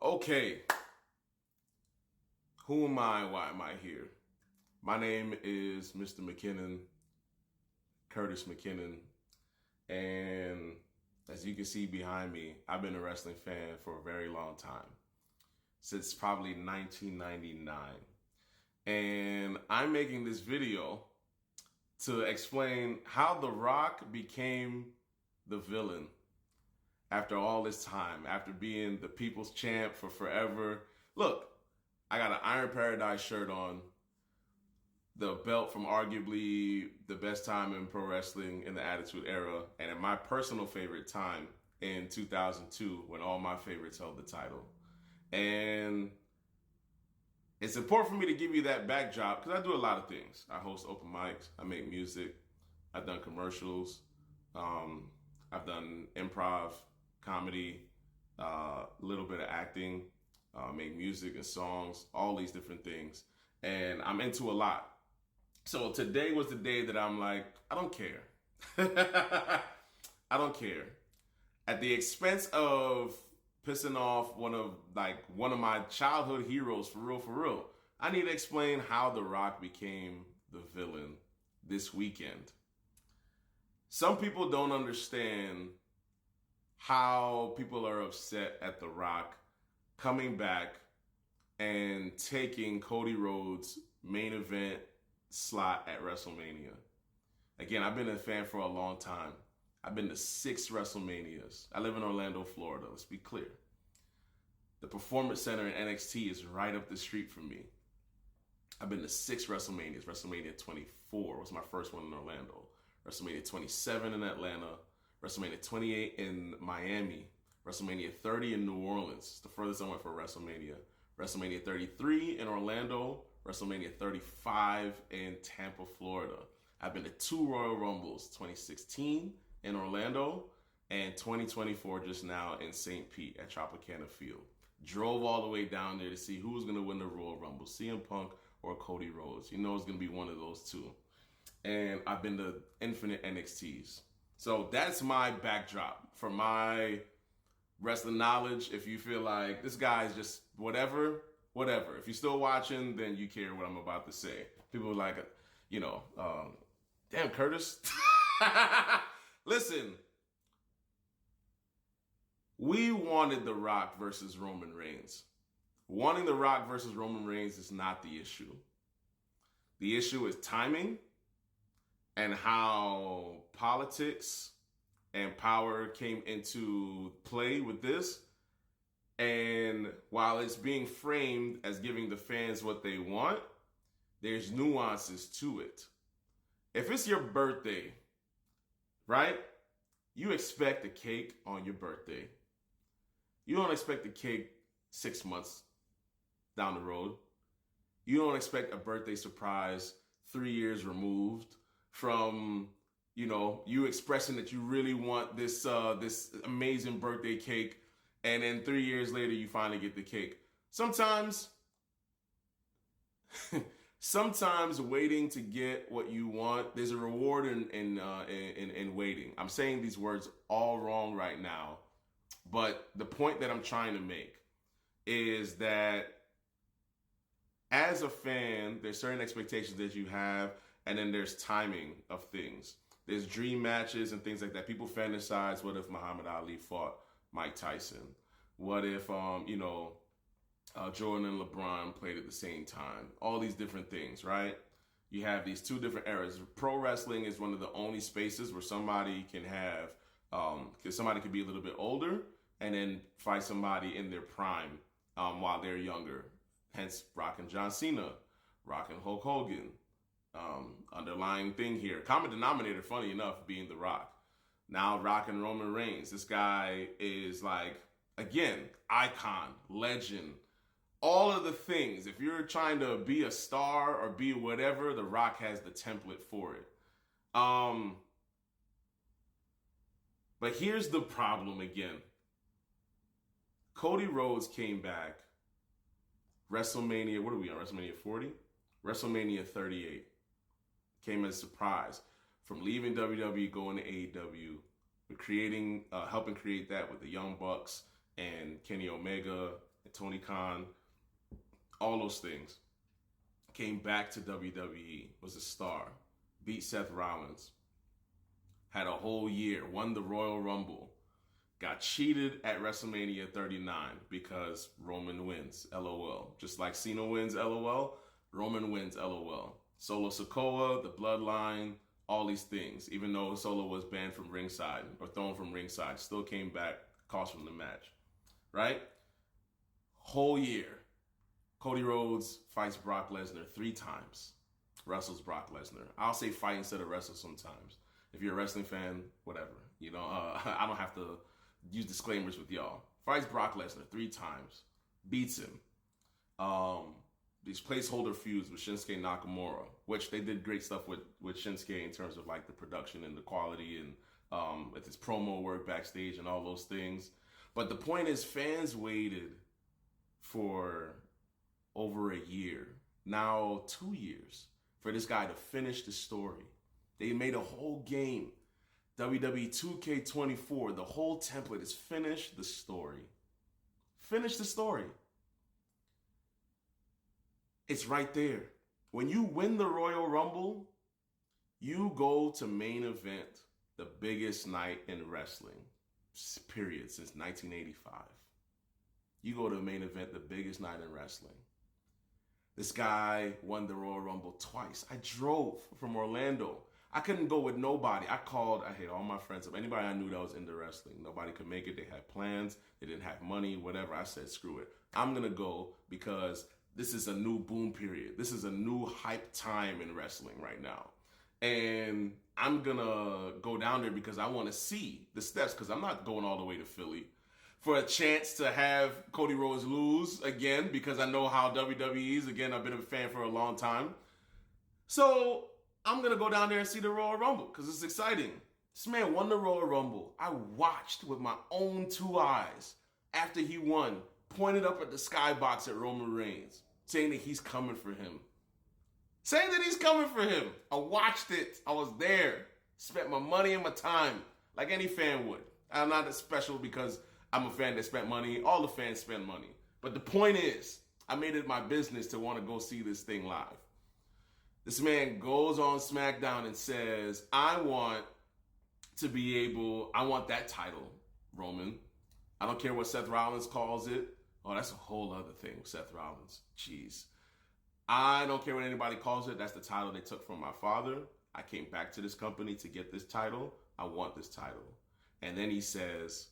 Okay, who am I? Why am I here? My name is Mr. McKinnon, Curtis McKinnon, and as you can see behind me, I've been a wrestling fan for a very long time, since probably 1999. And I'm making this video to explain how The Rock became the villain after all this time, after being the people's champ for forever. Look, I got an Iron Paradise shirt on, the belt from arguably the best time in pro wrestling in the Attitude Era, and in my personal favorite time in 2002 when all my favorites held the title. And it's important for me to give you that backdrop because I do a lot of things. I host open mics, I make music, I've done commercials, I've done improv, comedy, a little bit of acting, make music and songs, all these different things. And I'm into a lot. So today was the day that I'm like, I don't care. I don't care. At the expense of pissing off one of my childhood heroes, for real, I need to explain how The Rock became the villain this weekend. Some people don't understand how people are upset at The Rock coming back and taking Cody Rhodes' main event slot at WrestleMania. Again, I've been a fan for a long time. I've been to 6 WrestleManias. I live in Orlando, Florida. Let's be clear. The Performance Center in NXT is right up the street from me. I've been to 6 WrestleManias. WrestleMania 24 was my first one in Orlando. WrestleMania 27 in Atlanta. WrestleMania 28 in Miami. WrestleMania 30 in New Orleans. It's the furthest I went for WrestleMania. WrestleMania 33 in Orlando. WrestleMania 35 in Tampa, Florida. I've been to 2 Royal Rumbles, 2016 in Orlando and 2024 just now in St. Pete at Tropicana Field. Drove all the way down there to see who was going to win the Royal Rumble, CM Punk or Cody Rhodes. You know it's going to be one of those two. And I've been to infinite NXTs. So that's my backdrop for my wrestling knowledge. If you feel like this guy is just whatever. If you're still watching, then you care what I'm about to say. People are like, damn, Curtis. Listen, we wanted The Rock versus Roman Reigns. Wanting The Rock versus Roman Reigns is not the issue. The issue is timing and how politics and power came into play with this. And while it's being framed as giving the fans what they want, there's nuances to it. If it's your birthday, right? You expect a cake on your birthday. You don't expect a cake 6 months down the road. You don't expect a birthday surprise 3 years removed from, you expressing that you really want this amazing birthday cake. And then 3 years later, you finally get the cake. Sometimes waiting to get what you want, there's a reward in waiting. I'm saying these words all wrong right now, but the point that I'm trying to make is that as a fan, there's certain expectations that you have, and then there's timing of things. There's dream matches and things like that. People fantasize, what if Muhammad Ali fought Mike Tyson? What if, Jordan and LeBron played at the same time? All these different things, right? You have these 2 different eras. Pro wrestling is one of the only spaces where somebody can have, because somebody could be a little bit older and then fight somebody in their prime while they're younger. Hence, Rock and John Cena, Rock and Hulk Hogan. Underlying thing here, common denominator, funny enough, being The Rock. Now Rock and Roman Reigns. This guy is like, again, icon, legend, all of the things. If you're trying to be a star or be whatever, The Rock has the template for it. But here's the problem again. Cody Rhodes came back. WrestleMania, what are we on? WrestleMania 40? WrestleMania 38. Came as a surprise. From leaving WWE, going to AEW, helping create that with the Young Bucks and Kenny Omega Tony Khan, all those things. Came back to WWE, was a star, beat Seth Rollins, had a whole year, won the Royal Rumble, got cheated at WrestleMania 39 because Roman wins, LOL. Just like Cena wins, LOL, Roman wins, LOL. Solo Sikoa, the Bloodline, all these things. Even though Solo was banned from ringside or thrown from ringside, still came back, cost him the match, right? Whole year. Cody Rhodes fights Brock Lesnar 3 times. Wrestles Brock Lesnar. I'll say fight instead of wrestle sometimes. If you're a wrestling fan, whatever. You know, I don't have to use disclaimers with y'all. Fights Brock Lesnar 3 times. Beats him. These placeholder feuds with Shinsuke Nakamura, which they did great stuff with Shinsuke in terms of like the production and the quality and with his promo work backstage and all those things. But the point is, fans waited for over a year, now 2 years, for this guy to finish the story. They made a whole game, WWE 2K24. The whole template is finish the story. Finish the story. It's right there. When you win the Royal Rumble, you go to main event the biggest night in wrestling, period, since 1985. You go to main event the biggest night in wrestling. This guy won the Royal Rumble twice. I drove from Orlando. I couldn't go with nobody. I hit all my friends up. Anybody I knew that was into wrestling. Nobody could make it. They had plans. They didn't have money, whatever. I said, screw it. I'm going to go because this is a new boom period. This is a new hype time in wrestling right now. And I'm going to go down there because I want to see the steps, because I'm not going all the way to Philly for a chance to have Cody Rhodes lose again, because I know how WWE is. Again, I've been a fan for a long time. So I'm going to go down there and see the Royal Rumble because it's exciting. This man won the Royal Rumble. I watched with my own 2 eyes after he won, pointed up at the skybox at Roman Reigns, saying that he's coming for him. Saying that he's coming for him. I watched it. I was there. Spent my money and my time like any fan would. I'm not as special because I'm a fan that spent money. All the fans spend money. But the point is, I made it my business to want to go see this thing live. This man goes on SmackDown and says, I want that title, Roman. I don't care what Seth Rollins calls it. Oh, that's a whole other thing with Seth Rollins. Jeez. I don't care what anybody calls it. That's the title they took from my father. I came back to this company to get this title. I want this title. And then he says,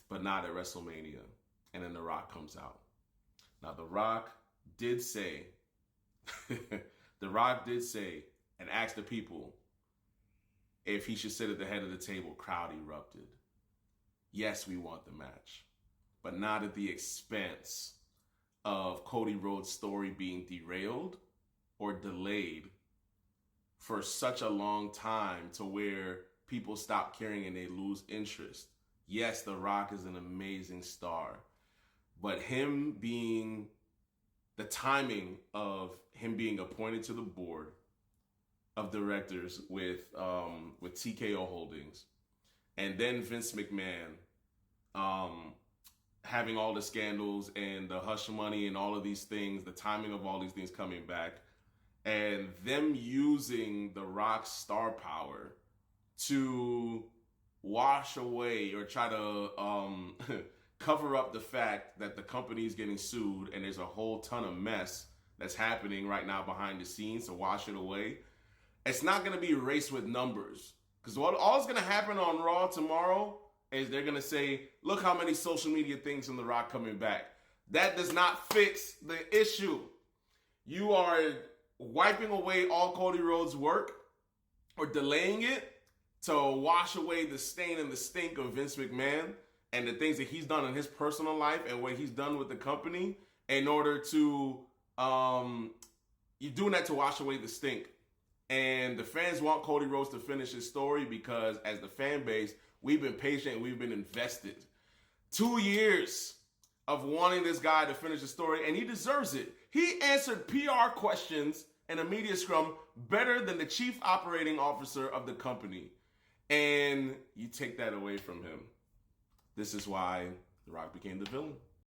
but not at WrestleMania. And then The Rock comes out. Now, The Rock did say, and asked the people if he should sit at the head of the table. Crowd erupted. Yes, we want the match, but not at the expense of Cody Rhodes' story being derailed or delayed for such a long time to where people stop caring and they lose interest. Yes, The Rock is an amazing star, but the timing of him being appointed to the board of directors with TKO Holdings, and then Vince McMahon having all the scandals and the hush money and all of these things, the timing of all these things coming back, and them using The Rock's star power to wash away or try to cover up the fact that the company is getting sued and there's a whole ton of mess that's happening right now behind the scenes to wash it away. It's not going to be a race with numbers, because all is going to happen on Raw tomorrow is they're going to say, look how many social media things from The Rock coming back. That does not fix the issue. You are wiping away all Cody Rhodes' work or delaying it to wash away the stain and the stink of Vince McMahon and the things that he's done in his personal life and what he's done with the company in order to, you're doing that to wash away the stink. And the fans want Cody Rhodes to finish his story because as the fan base, we've been patient, we've been invested. 2 years of wanting this guy to finish the story, and he deserves it. He answered PR questions in a media scrum better than the chief operating officer of the company. And you take that away from him. This is why The Rock became the villain.